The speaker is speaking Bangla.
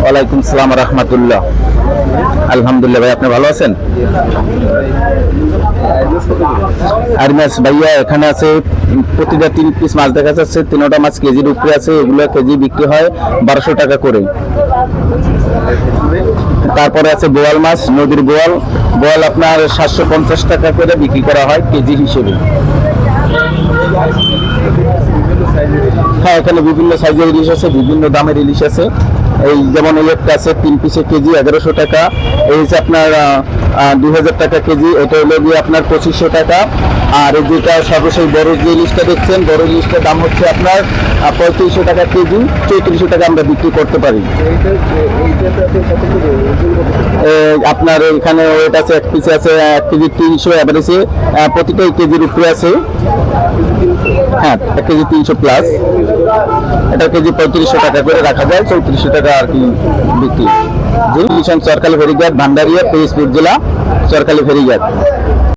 ওয়ালাইকুম সালাম রহমতুল্লাহ। আলহামদুলিল্লাহ ভাই, আপনি ভালো আছেন? আর মাছ ভাইয়া এখানে আছে প্রতিটা 3 পিস মাছ দেখা যাচ্ছে, 3টা মাছ কেজির উপরে আছে। এগুলো কেজি বিক্রি হয় 1200 টাকা করে। তারপরে আছে বোয়াল মাছ, নদীর বোয়াল। বোয়াল আপনার 750 টাকা করে বিক্রি করা হয় কেজি হিসেবে। হ্যাঁ, এখানে বিভিন্ন সাইজের ইলিশ আছে, বিভিন্ন দামের ইলিশ আছে। এই যেমন এই একটা আছে 3 পিসে কেজি 1100 টাকা। এই হচ্ছে আপনার 2000 টাকা কেজি। এটা হলো গিয়ে আপনার 2500 টাকা। আর এই যেটা সর্বশেষ বড় যে ইলিশটা দেখছেন, বড় ইলিশটার দাম হচ্ছে আপনার 3500 টাকা কেজি। 3400 টাকা আমরা বিক্রি করতে পারি। আপনার এখানে ওয়েট আছে, এক পিসে আছে 1 কেজি 300 অ্যাভারেজে। প্রতিটা কেজির উপরে আছে। হ্যাঁ, 1 কেজি 300 প্লাস। এটা কেজি 3500 টাকা করে রাখা যায়, 3400 টাকা আর কি বিক্রি। জি, সরকারি ফেরিঘাট, ভান্ডারিয়া, পিরোজপুর জেলা, সরকারি ফেরিঘাট।